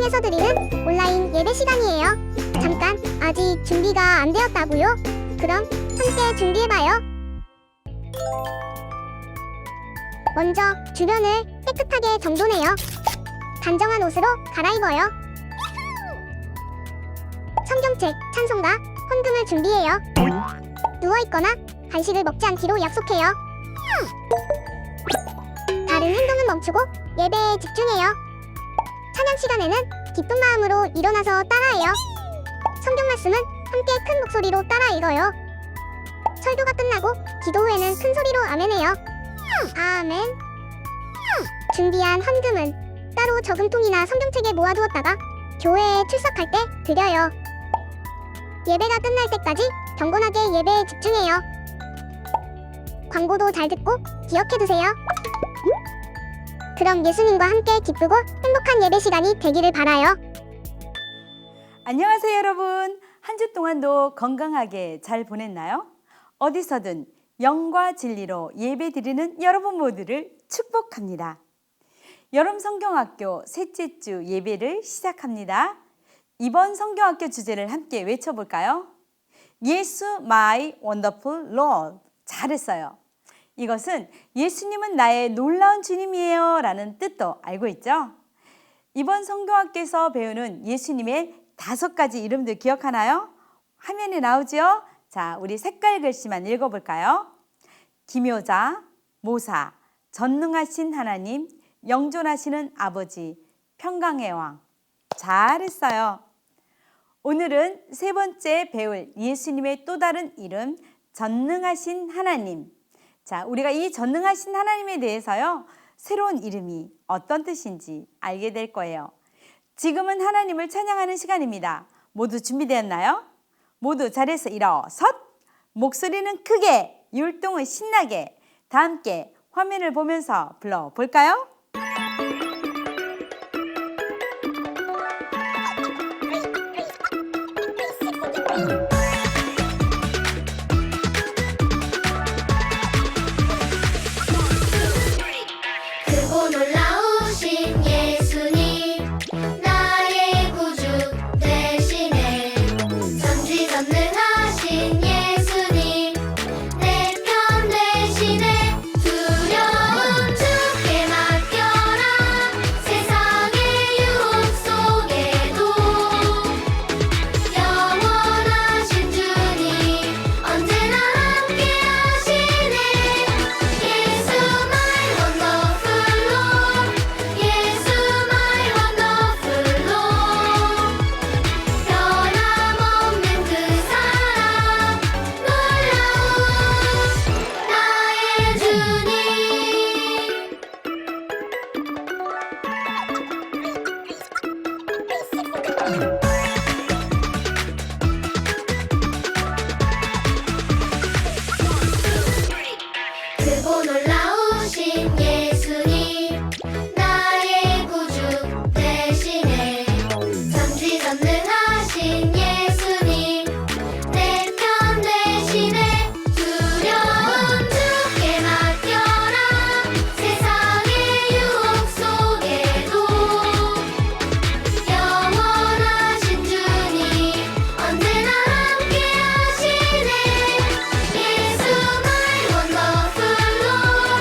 통해서 드리는 온라인 예배 시간이에요. 잠깐, 아직 준비가 안 되었다고요? 그럼 함께 준비해봐요. 먼저 주변을 깨끗하게 정돈해요. 단정한 옷으로 갈아입어요. 성경책, 찬송가, 헌금을 준비해요. 누워있거나 간식을 먹지 않기로 약속해요. 다른 행동은 멈추고 예배에 집중해요. 찬양 시간에는 기쁜 마음으로 일어나서 따라해요. 성경 말씀은 함께 큰 목소리로 따라 읽어요. 설교가 끝나고 기도 후에는 큰 소리로 아멘해요. 아멘. 준비한 헌금은 따로 저금통이나 성경책에 모아두었다가 교회에 출석할 때 드려요. 예배가 끝날 때까지 경건하게 예배에 집중해요. 광고도 잘 듣고 기억해두세요. 그럼 예수님과 함께 기쁘고 행복한 예배 시간이 되기를 바라요. 안녕하세요 여러분. 한 주 동안도 건강하게 잘 보냈나요? 어디서든 영과 진리로 예배 드리는 여러분 모두를 축복합니다. 여름 성경학교 셋째 주 예배를 시작합니다. 이번 성경학교 주제를 함께 외쳐볼까요? 예수 my wonderful Lord. 잘했어요. 이것은 예수님은 나의 놀라운 주님이에요 라는 뜻도 알고 있죠? 이번 성경학교에서 배우는 예수님의 5가지 이름들 기억하나요? 화면에 나오죠? 자, 우리 색깔 글씨만 읽어볼까요? 기묘자, 모사, 전능하신 하나님, 영존하시는 아버지, 평강의 왕. 잘했어요. 오늘은 3번째 배울 예수님의 또 다른 이름, 전능하신 하나님. 자, 우리가 이 전능하신 하나님에 대해서요, 새로운 이름이 어떤 뜻인지 알게 될 거예요. 지금은 하나님을 찬양하는 시간입니다. 모두 준비되었나요? 모두 자리에서 일어섰! 목소리는 크게, 율동은 신나게, 다 함께 화면을 보면서 불러볼까요? 크고 놀라우신 예수님 나의 구주 되시네 전지전능하신 예수님 내 편 되시네 두려움 주께 맡겨라 세상의 유혹 속에도 영원하신 주님 언제나 함께 하시네 예수 my wonderful Lord 예수 my wonderful Lord 변함없는 그 사랑 놀라운 나의 주님 크고 놀라우신 예수님 나의 구주 되시네 전지전능하신 예수님 내 편 되시네 두려움 주께 맡겨라 세상의 유혹 속에도 영원하신 주님 언제나 함께 하시네 예수 my wonderful Lord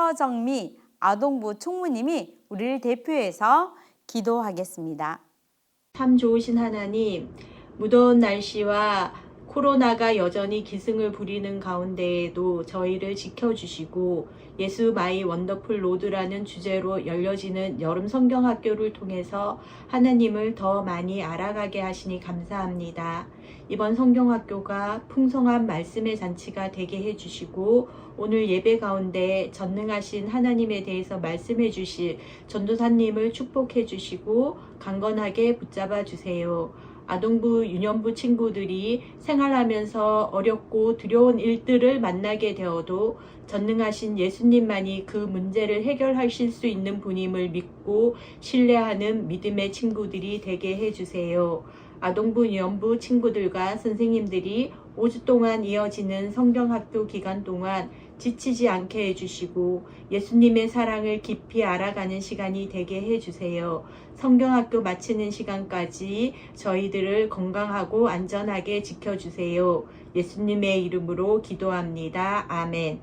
서정미 아동부 총무님이 우리를 대표해서 기도하겠습니다. 참 좋으신 하나님, 무더운 날씨와 코로나가 여전히 기승을 부리는 가운데에도 저희를 지켜주시고 예수 마이 원더풀 로드라는 주제로 열려지는 여름 성경학교를 통해서 하나님을 더 많이 알아가게 하시니 감사합니다. 이번 성경학교가 풍성한 말씀의 잔치가 되게 해주시고 오늘 예배 가운데 전능하신 하나님에 대해서 말씀해 주실 전도사님을 축복해 주시고 강건하게 붙잡아 주세요. 아동부, 유년부 친구들이 생활하면서 어렵고 두려운 일들을 만나게 되어도 전능하신 예수님만이 그 문제를 해결하실 수 있는 분임을 믿고 신뢰하는 믿음의 친구들이 되게 해주세요. 아동부, 유년부 친구들과 선생님들이 5주 동안 이어지는 성경학교 기간 동안 지치지 않게 해주시고 예수님의 사랑을 깊이 알아가는 시간이 되게 해주세요. 성경학교 마치는 시간까지 저희들을 건강하고 안전하게 지켜주세요. 예수님의 이름으로 기도합니다. 아멘.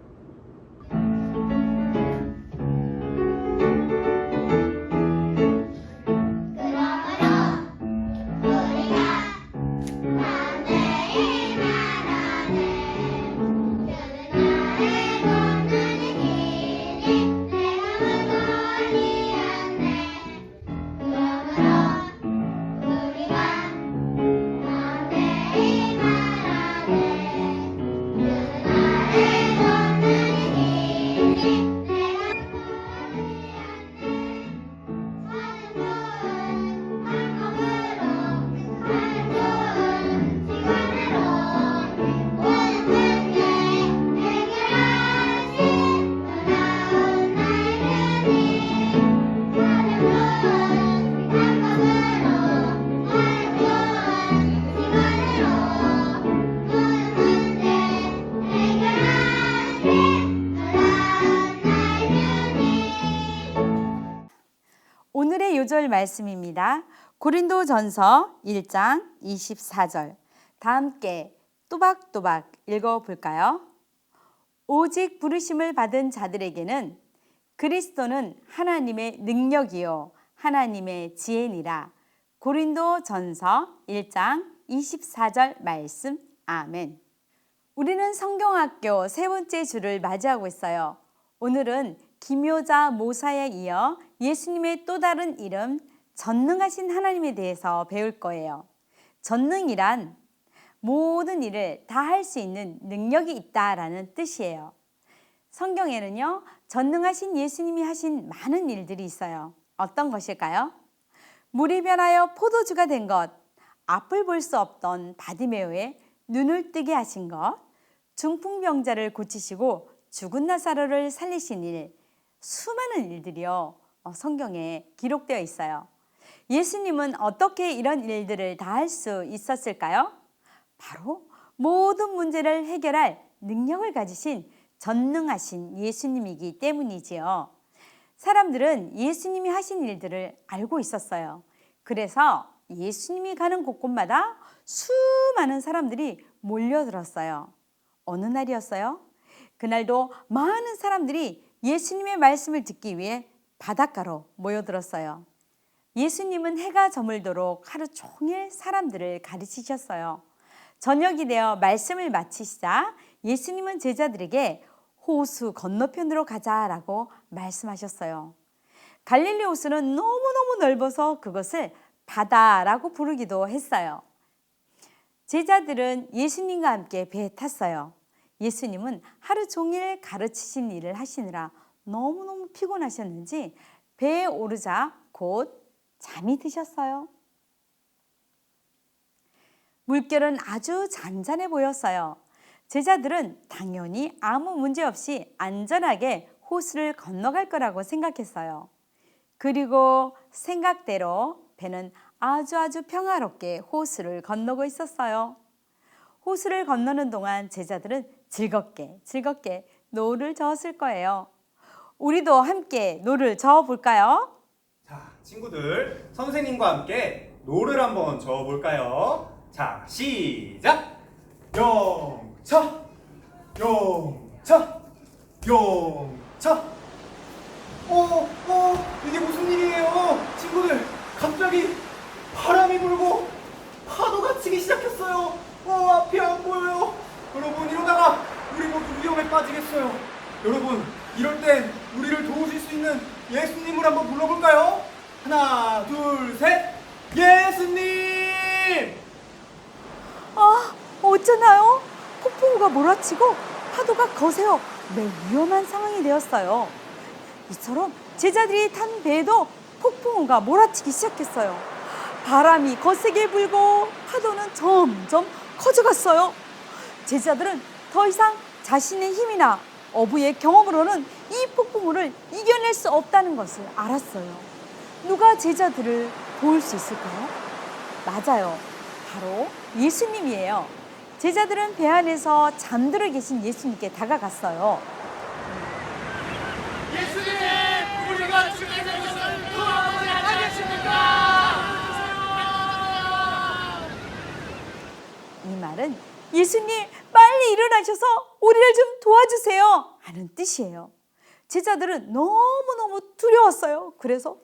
오늘의 요절 말씀입니다. 고린도전서 1장 24절. 다 함께 또박또박 읽어볼까요? 오직 부르심을 받은 자들에게는 그리스도는 하나님의 능력이요 하나님의 지혜니라. 고린도전서 1장 24절 말씀. 아멘. 우리는 성경학교 세 번째 주를 맞이하고 있어요. 오늘은 기묘자 모사에 이어 예수님의 또 다른 이름 전능하신 하나님에 대해서 배울 거예요. 전능이란 모든 일을 다 할 수 있는 능력이 있다라는 뜻이에요. 성경에는요, 전능하신 예수님이 하신 많은 일들이 있어요. 어떤 것일까요? 물이 변하여 포도주가 된 것, 앞을 볼 수 없던 바디메오의 눈을 뜨게 하신 것, 중풍병자를 고치시고 죽은 나사로를 살리신 일, 수많은 일들이요 성경에 기록되어 있어요. 예수님은 어떻게 이런 일들을 다 할 수 있었을까요? 바로 모든 문제를 해결할 능력을 가지신 전능하신 예수님이기 때문이지요. 사람들은 예수님이 하신 일들을 알고 있었어요. 그래서 예수님이 가는 곳곳마다 수많은 사람들이 몰려들었어요. 어느 날이었어요? 그날도 많은 사람들이 예수님의 말씀을 듣기 위해 바닷가로 모여들었어요. 예수님은 해가 저물도록 하루 종일 사람들을 가르치셨어요. 저녁이 되어 말씀을 마치시자 예수님은 제자들에게 호수 건너편으로 가자라고 말씀하셨어요. 갈릴리 호수는 너무너무 넓어서 그것을 바다라고 부르기도 했어요. 제자들은 예수님과 함께 배에 탔어요. 예수님은 하루 종일 가르치신 일을 하시느라 너무너무 피곤하셨는지 배에 오르자 곧 잠이 드셨어요. 물결은 아주 잔잔해 보였어요. 제자들은 당연히 아무 문제 없이 안전하게 호수를 건너갈 거라고 생각했어요. 그리고 생각대로 배는 아주 평화롭게 호수를 건너고 있었어요. 호수를 건너는 동안 제자들은 즐겁게 노를 저었을 거예요. 우리도 함께 노를 저어볼까요? 자, 친구들, 선생님과 함께 노를 한번 저어볼까요? 자, 시작! 용차, 용차, 용차, 이게 무슨 일이에요? 친구들, 갑자기 바람이 불고 파도가 치기 시작했어요. 앞이 안 보여요. 여러분, 이러다가 우리 모두 위험에 빠지겠어요. 여러분, 이럴 땐 우리를 도우실 수 있는 예수님을 한번 불러볼까요? 하나, 둘, 셋. 예수님! 아, 어쩌나요? 폭풍우가 몰아치고 파도가 거세어 매우 위험한 상황이 되었어요. 이처럼 제자들이 탄 배에도 폭풍우가 몰아치기 시작했어요. 바람이 거세게 불고 파도는 점점 커져갔어요. 제자들은 더 이상 자신의 힘이나 어부의 경험으로는 이 폭풍우를 이겨낼 수 없다는 것을 알았어요. 누가 제자들을 도울 수 있을까요? 맞아요. 바로 예수님이에요. 제자들은 배 안에서 잠들어 계신 예수님께 다가갔어요. 이 말은 예수님 빨리 일어나셔서 우리를 좀 도와주세요 하는 뜻이에요. 제자들은 너무너무 두려웠어요. 그래서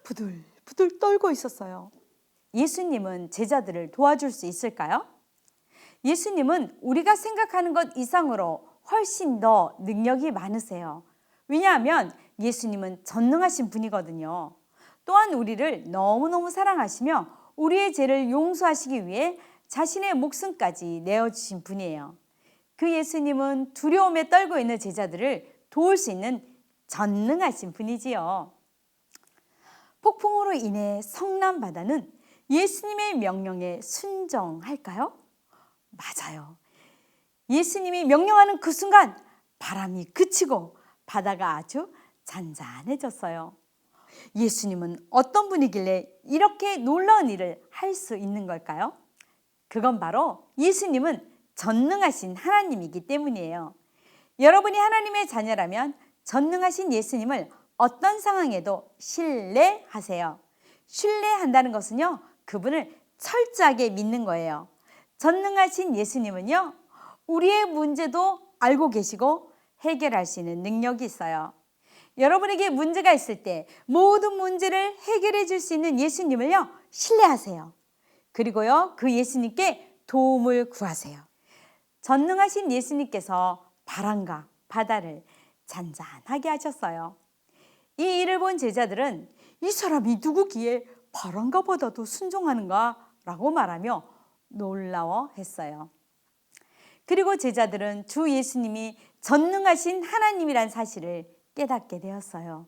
부들부들 떨고 있었어요. 예수님은 제자들을 도와줄 수 있을까요? 예수님은 우리가 생각하는 것 이상으로 훨씬 더 능력이 많으세요. 왜냐하면 예수님은 전능하신 분이거든요. 또한 우리를 너무너무 사랑하시며 우리의 죄를 용서하시기 위해 자신의 목숨까지 내어주신 분이에요. 그 예수님은 두려움에 떨고 있는 제자들을 도울 수 있는 전능하신 분이지요. 폭풍으로 인해 성남바다는 예수님의 명령에 순종할까요? 맞아요. 예수님이 명령하는 그 순간 바람이 그치고 바다가 아주 잔잔해졌어요. 예수님은 어떤 분이길래 이렇게 놀라운 일을 할 수 있는 걸까요? 그건 바로 예수님은 전능하신 하나님이기 때문이에요. 여러분이 하나님의 자녀라면 전능하신 예수님을 어떤 상황에도 신뢰하세요. 신뢰한다는 것은요, 그분을 철저하게 믿는 거예요. 전능하신 예수님은요, 우리의 문제도 알고 계시고 해결할 수 있는 능력이 있어요. 여러분에게 문제가 있을 때 모든 문제를 해결해 줄 수 있는 예수님을요, 신뢰하세요. 그리고요, 그 예수님께 도움을 구하세요. 전능하신 예수님께서 바람과 바다를 잔잔하게 하셨어요. 이 일을 본 제자들은 이 사람이 누구기에 바람과 바다도 순종하는가? 라고 말하며 놀라워했어요. 그리고 제자들은 주 예수님이 전능하신 하나님이란 사실을 깨닫게 되었어요.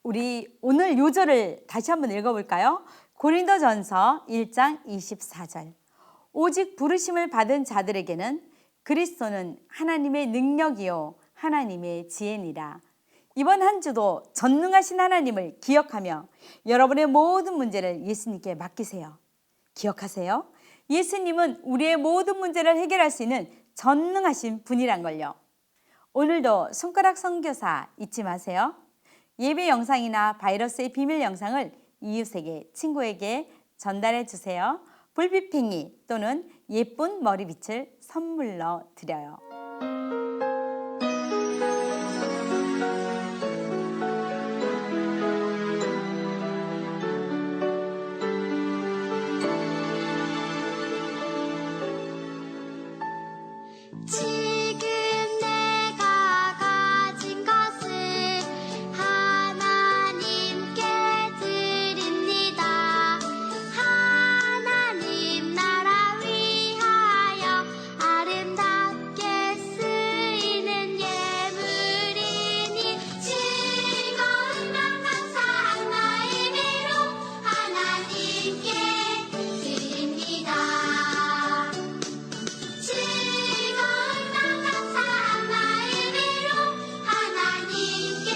우리 오늘 요절을 다시 한번 읽어볼까요? 고린도전서 1장 24절. 오직 부르심을 받은 자들에게는 그리스도는 하나님의 능력이요 하나님의 지혜니라. 이번 한 주도 전능하신 하나님을 기억하며 여러분의 모든 문제를 예수님께 맡기세요. 기억하세요. 예수님은 우리의 모든 문제를 해결할 수 있는 전능하신 분이란 걸요. 오늘도 손가락 선교사 잊지 마세요. 예배 영상이나 바이러스의 비밀 영상을 이웃에게, 친구에게 전달해 주세요. 불빛팽이 또는 예쁜 머리빗을 선물로 드려요. 지금 내가 가진 것을 하나님께 드립니다. 하나님 나라 위하여 아름답게 쓰이는 예물이니 즐거운 맘 감사한 마음으로 하나님께 드립니다. 즐거운 맘 감사한 마음으로 하나님께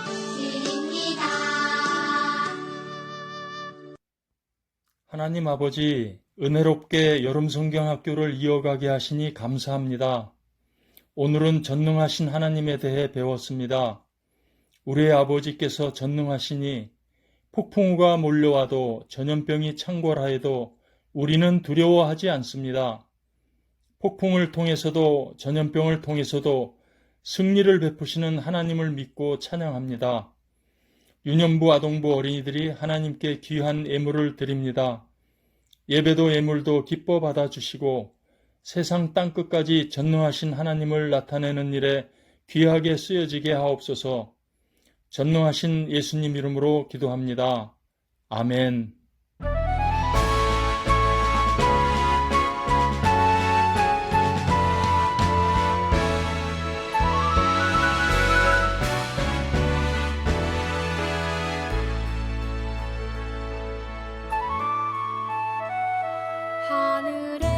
드립니다. 하나님 아버지, 은혜롭게 여름 성경 학교를 이어가게 하시니 감사합니다. 오늘은 전능하신 하나님에 대해 배웠습니다. 우리의 아버지께서 전능하시니 폭풍우가 몰려와도 전염병이 창궐하여도 우리는 두려워하지 않습니다. 폭풍을 통해서도 전염병을 통해서도 승리를 베푸시는 하나님을 믿고 찬양합니다. 유년부 아동부 어린이들이 하나님께 귀한 예물을 드립니다. 예배도 예물도 기뻐 받아주시고 세상 땅끝까지 전능하신 하나님을 나타내는 일에 귀하게 쓰여지게 하옵소서. 전능하신 예수님 이름으로 기도합니다. 아멘. 하늘에